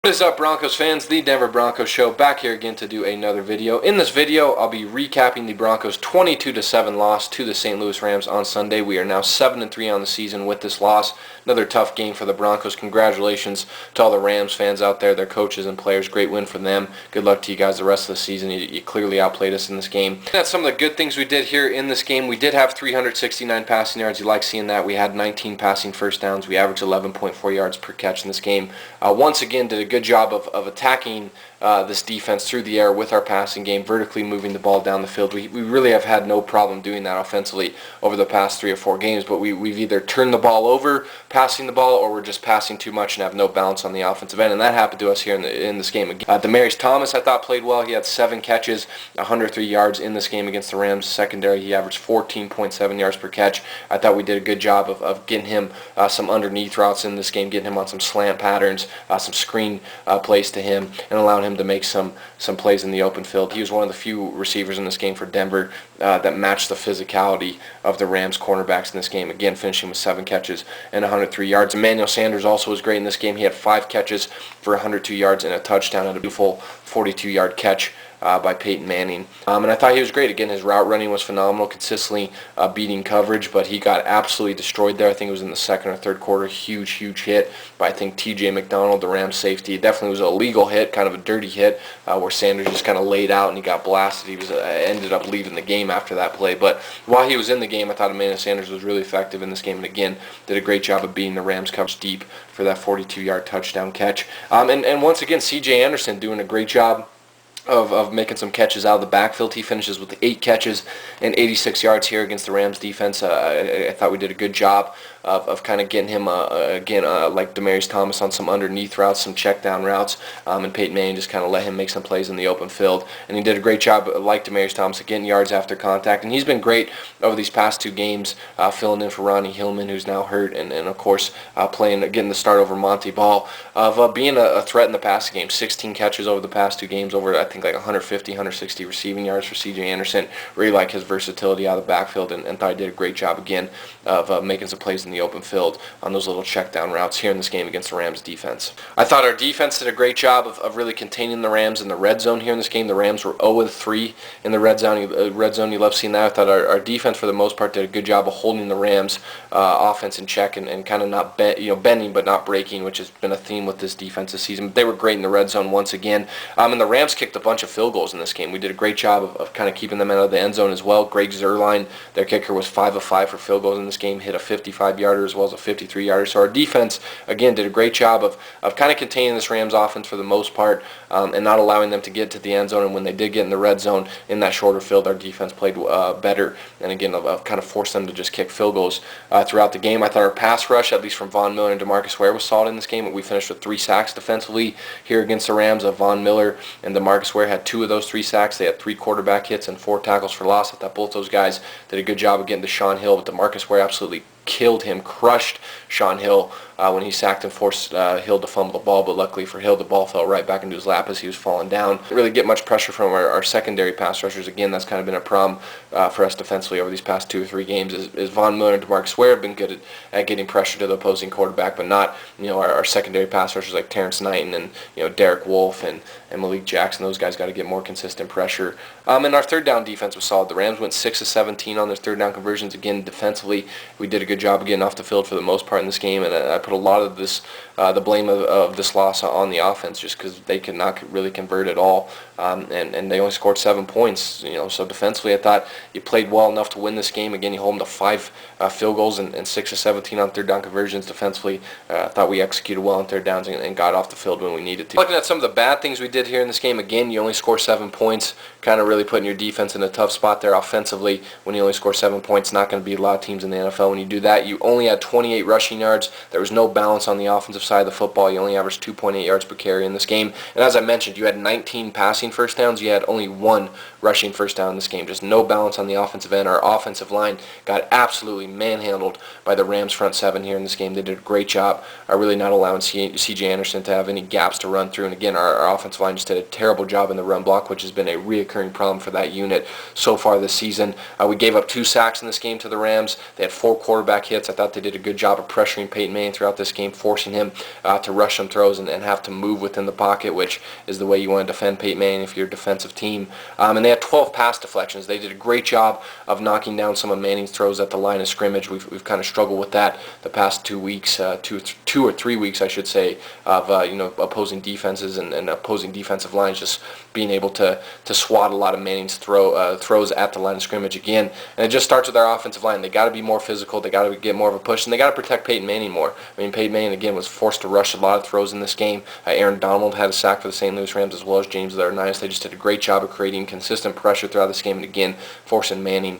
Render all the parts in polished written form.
What is up, Broncos fans? The Denver Broncos show back here again to do another video. In this video, I'll be recapping the Broncos' 22-7 loss to the St. Louis Rams on Sunday. We are now 7-3 on the season with this loss. Another tough game for the Broncos. Congratulations to all the Rams fans out there, their coaches and players. Great win for them. Good luck to you guys the rest of the season. You clearly outplayed us in this game. That's some of the good things we did here in this game. We did have 369 passing yards. You like seeing that. We had 19 passing first downs. We averaged 11.4 yards per catch in this game. Once again, did a good job of attacking this defense through the air with our passing game, vertically moving the ball down the field. We really have had no problem doing that offensively over the past 3 or 4 games, but we've either turned the ball over, passing the ball, or we're just passing too much and have no balance on the offensive end, and that happened to us here in this game. Demaryius Thomas, I thought, played well. He had 7 catches, 103 yards in this game against the Rams secondary. He averaged 14.7 yards per catch. I thought we did a good job of getting him some underneath routes in this game, getting him on some slant patterns, some screen plays to him, and allowing him to make some plays in the open field. He was one of the few receivers in this game for Denver that matched the physicality of the Rams cornerbacks in this game. Again, finishing with 7 catches and 103 yards. Emmanuel Sanders also was great in this game. He had 5 catches for 102 yards and a touchdown and a beautiful 42-yard catch by Peyton Manning. And I thought he was great. Again, his route running was phenomenal, consistently beating coverage, but he got absolutely destroyed there. I think it was in the second or third quarter. Huge hit by, I think, TJ McDonald, the Rams safety. It definitely was a legal hit, kind of a dirty hit, where Sanders just kind of laid out and he got blasted. He was ended up leaving the game after that play. But while he was in the game, I thought Emmanuel Sanders was really effective in this game, and again, did a great job of beating the Rams coverage deep for that 42-yard touchdown catch. And once again, C.J. Anderson doing a great job of making some catches out of the backfield. He finishes with 8 catches and 86 yards here against the Rams defense. I thought we did a good job of kind of getting him, like Demaryius Thomas, on some underneath routes, some check down routes, and Peyton Manning just kind of let him make some plays in the open field. And he did a great job, like Demaryius Thomas, of getting yards after contact. And he's been great over these past 2 games, filling in for Ronnie Hillman, who's now hurt, and of course getting the start over Monty Ball, of being a threat in the passing game. 16 catches over the past 2 games, over I think like 150, 160 receiving yards for C.J. Anderson. Really like his versatility out of the backfield, and thought he did a great job again of making some plays in the open field on those little check down routes here in this game against the Rams defense. I thought our defense did a great job of really containing the Rams in the red zone here in this game. The Rams were 0-3 in the red zone. You love seeing that. I thought our defense for the most part did a good job of holding the Rams offense in check and kind of not bending but not breaking, which has been a theme with this defense this season. But they were great in the red zone once again. And the Rams kicked a bunch of field goals in this game. We did a great job of kind of keeping them out of the end zone as well. Greg Zuerlein, their kicker, was 5 of 5 for field goals in this game, hit a 55-yarder as well as a 53-yarder. So our defense, again, did a great job of kind of containing this Rams offense for the most part, and not allowing them to get to the end zone. And when they did get in the red zone in that shorter field, our defense played better, and again, kind of forced them to just kick field goals throughout the game. I thought our pass rush, at least from Von Miller and DeMarcus Ware, was solid in this game. We finished with 3 sacks defensively here against the Rams. Von Miller and DeMarcus Ware had 2 of those 3 sacks. They had 3 quarterback hits and 4 tackles for loss. I thought both those guys did a good job of getting to Shaun Hill, but DeMarcus Ware absolutely killed him, crushed Shaun Hill when he sacked and forced Hill to fumble the ball, but luckily for Hill, the ball fell right back into his lap as he was falling down. Didn't really get much pressure from our secondary pass rushers. Again, that's kind of been a problem for us defensively over these past 2 or 3 games. Is Von Miller and DeMarcus Ware have been good at getting pressure to the opposing quarterback, but not our secondary pass rushers like Terrence Knighton and Derek Wolfe and Malik Jackson. Those guys got to get more consistent pressure. And our third down defense was solid. The Rams went 6 of 17 on their third down conversions. Again, defensively, we did a good job of getting off the field for the most part in this game, and I put a lot of this, the blame of this loss on the offense, just because they could not really convert at all, and they only scored 7 points. So defensively, I thought you played well enough to win this game. Again, you hold them to 5 field goals and 6 of 17 on third down conversions. Defensively, I thought we executed well on third downs and got off the field when we needed to. Looking at some of the bad things we did here in this game, again, you only score 7 points, kind of really putting your defense in a tough spot there offensively. When you only score 7 points, not going to beat a lot of teams in the NFL when you do that. You only had 28 rushing yards. There was no balance on the offensive side of the football. You only averaged 2.8 yards per carry in this game. And as I mentioned, you had 19 passing first downs. You had only 1 rushing first down in this game. Just no balance on the offensive end. Our offensive line got absolutely manhandled by the Rams front 7 here in this game. They did a great job really not allowing C.J. Anderson to have any gaps to run through. And again, our offensive line just did a terrible job in the run block, which has been a reoccurring problem for that unit so far this season. We gave up 2 sacks in this game to the Rams. They had 4 quarterback quarterback hits. I thought they did a good job of pressuring Peyton Manning throughout this game, forcing him to rush some throws and have to move within the pocket, which is the way you want to defend Peyton Manning if you're a defensive team. And they had 12 pass deflections. They did a great job of knocking down some of Manning's throws at the line of scrimmage. We've kind of struggled with that the past 2 weeks, 2 or 3 weeks, I should say, of opposing defenses and opposing defensive lines just being able to swat a lot of Manning's throws at the line of scrimmage again. And it just starts with our offensive line. They got to be more physical. They got to get more of a push, and they got to protect Peyton Manning more. I mean, Peyton Manning again was forced to rush a lot of throws in this game. Aaron Donald had a sack for the St. Louis Rams, as well as James Laurinaitis. They just did a great job of creating consistent pressure throughout this game, and again forcing Manning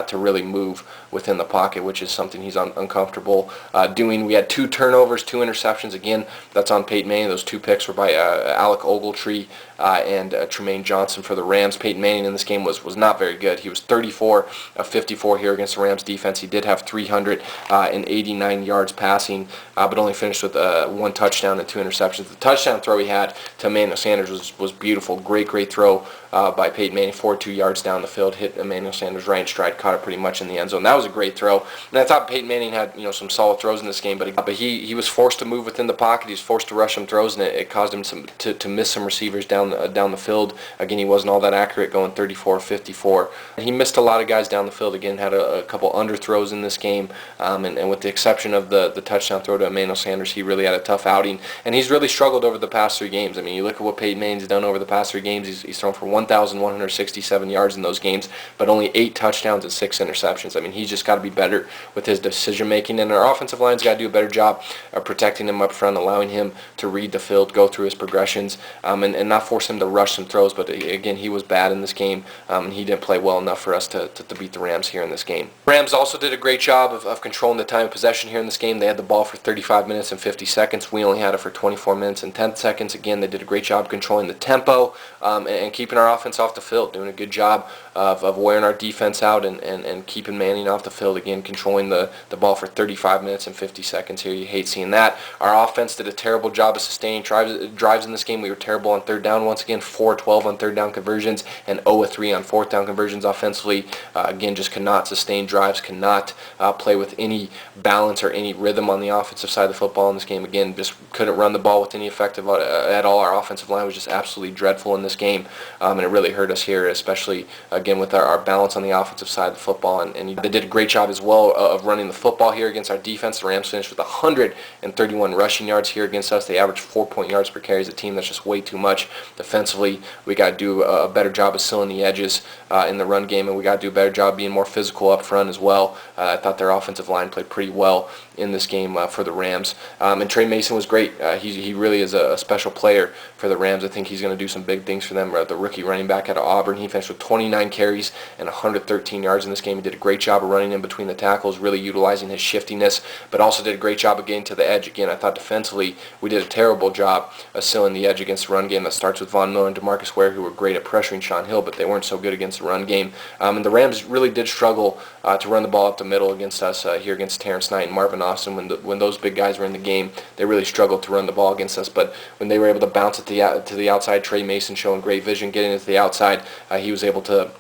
to really move within the pocket, which is something he's uncomfortable doing. We had 2 turnovers, 2 interceptions. Again, that's on Peyton Manning. Those 2 picks were by Alec Ogletree and Tremaine Johnson for the Rams. Peyton Manning in this game was not very good. He was 34 of 54 here against the Rams defense. He did have 389 yards passing, but only finished with 1 touchdown and 2 interceptions. The touchdown throw he had to Emmanuel Sanders was beautiful. Great throw by Peyton Manning, 42 yards down the field, hit Emmanuel Sanders right in stride, caught it pretty much in the end zone. That was a great throw. And I thought Peyton Manning had some solid throws in this game, but he was forced to move within the pocket. He was forced to rush some throws, and it caused him to miss some receivers down the field. Again, he wasn't all that accurate, going 34 of 54. And he missed a lot of guys down the field. Again, had a couple underthrows in this game, and with the exception of the touchdown throw to Emmanuel Sanders, he really had a tough outing. And he's really struggled over the past 3 games. I mean, you look at what Peyton Manning's done over the past 3 games. He's thrown for 1,167 yards in those games, but only 8 touchdowns and 6 interceptions. I mean, he's just got to be better with his decision making, and our offensive line's got to do a better job of protecting him up front, allowing him to read the field, go through his progressions, and not force him to rush some throws. But again, he was bad in this game, and he didn't play well enough for us to beat the Rams here in this game. Rams also did a great job of controlling the time of possession here in this game. They had the ball for 35 minutes and 50 seconds. We only had it for 24 minutes and 10 seconds. Again, they did a great job controlling the tempo and keeping our offense off the field, doing a good job of wearing our defense out and keeping Manning off the field. Again, controlling the ball for 35 minutes and 50 seconds here. You hate seeing that. Our offense did a terrible job of sustaining drives in this game. We were terrible on third down once again, 4-12 on third down conversions and 0-3 on fourth down conversions offensively. Again, just could not sustain drives, could not play with any balance or any rhythm on the offensive side of the football in this game. Again, just couldn't run the ball with any effect at all. Our offensive line was just absolutely dreadful in this game, and it really hurt us here, especially again with our balance on the offensive side of the football. And they did a great job as well of running the football here against our defense. The Rams finished with 131 rushing yards here against us. They averaged 4 yards per carry as a team. That's just way too much. Defensively, we got to do a better job of sealing the edges in the run game, and we got to do a better job being more physical up front as well. I thought their offensive line played pretty well in this game for the Rams. And Trey Mason was great. He really is a special player for the Rams. I think he's going to do some big things for them. The rookie running back out of Auburn, he finished with 29 carries and 113 yards in this game. He did a great job of running in between the tackles, really utilizing his shiftiness, but also did a great job of getting to the edge. Again, I thought defensively we did a terrible job of sealing the edge against the run game. That starts with Von Miller and DeMarcus Ware, who were great at pressuring Sean Hill, but they weren't so good against the run game. And the Rams really did struggle to run the ball up the middle against us here against Terrence Knight and Marvin Austin. When those big guys were in the game, they really struggled to run the ball against us. But when they were able to bounce it to the outside, Trey Mason showing great vision, getting it to the outside, he was able to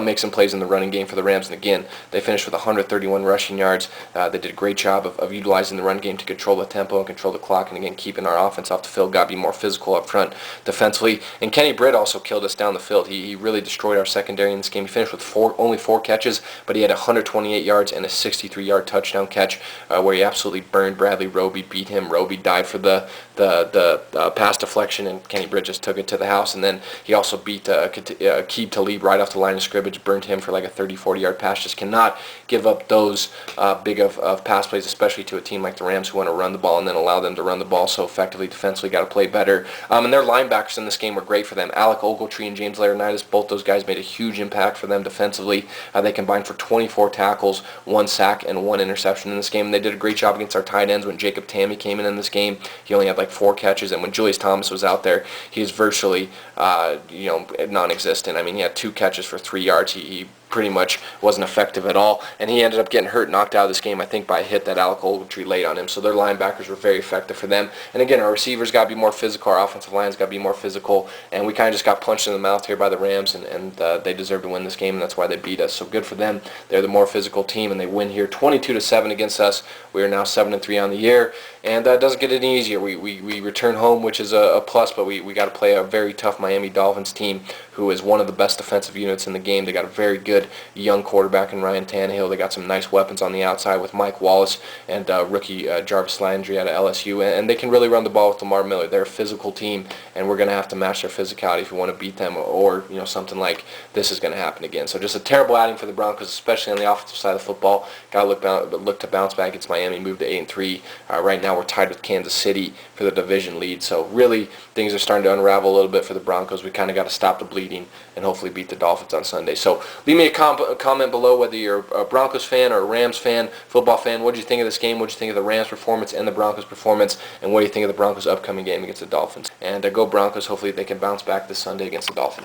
make some plays in the running game for the Rams. And again, they finished with 131 rushing yards. They did a great job of utilizing the run game to control the tempo and control the clock, and again, keeping our offense off the field. Got to be more physical up front defensively. And Kenny Britt also killed us down the field. He really destroyed our secondary in this game. He finished with only 4 catches, but he had 128 yards and a 63-yard touchdown catch where he absolutely burned Bradley Roby, beat him. Roby died for the pass deflection, and Kenny Britt just took it to the house. And then he also beat Aqib Talib right off the line of scrimmage, burned him for like a 30-40 yard pass. Just cannot give up those big of pass plays, especially to a team like the Rams who want to run the ball and then allow them to run the ball so effectively. Defensively, got to play better. And their linebackers in this game were great for them. Alec Ogletree and James Laurinaitis, both those guys made a huge impact for them defensively. They combined for 24 tackles, 1 sack, and 1 interception in this game. And they did a great job against our tight ends. When Jacob Tamme came in this game, he only had like 4 catches, and when Julius Thomas was out there, he was virtually non-existent. I mean, he had 2 catches for 3 yards. He pretty much wasn't effective at all, and he ended up getting hurt, knocked out of this game, I think, by a hit that Alec Ogletree laid on him. So their linebackers were very effective for them. And again, our receivers got to be more physical, our offensive line's got to be more physical, and we kind of just got punched in the mouth here by the Rams, and they deserve to win this game, and that's why they beat us. So good for them. They're the more physical team, and they win here 22-7 against us. We are now 7-3 on the year, and that doesn't get any easier. We return home, which is a plus, but we got to play a very tough Miami Dolphins team, who is one of the best defensive units in the game. They got a very good young quarterback in Ryan Tannehill. They got some nice weapons on the outside with Mike Wallace and rookie Jarvis Landry out of LSU, and they can really run the ball with Lamar Miller. They're a physical team, and we're going to have to match their physicality if we want to beat them, or something like this is going to happen again. So just a terrible outing for the Broncos, especially on the offensive side of the football. Got to look to bounce back against Miami, move to 8-3. Right now we're tied with Kansas City for the division lead. So really things are starting to unravel a little bit for the Broncos. We kind of got to stop the bleeding and hopefully beat the Dolphins on Sunday. So leave me a comment below whether you're a Broncos fan or a Rams fan, football fan. What did you think of this game? What did you think of the Rams performance and the Broncos performance? And what do you think of the Broncos' upcoming game against the Dolphins? And go Broncos. Hopefully they can bounce back this Sunday against the Dolphins.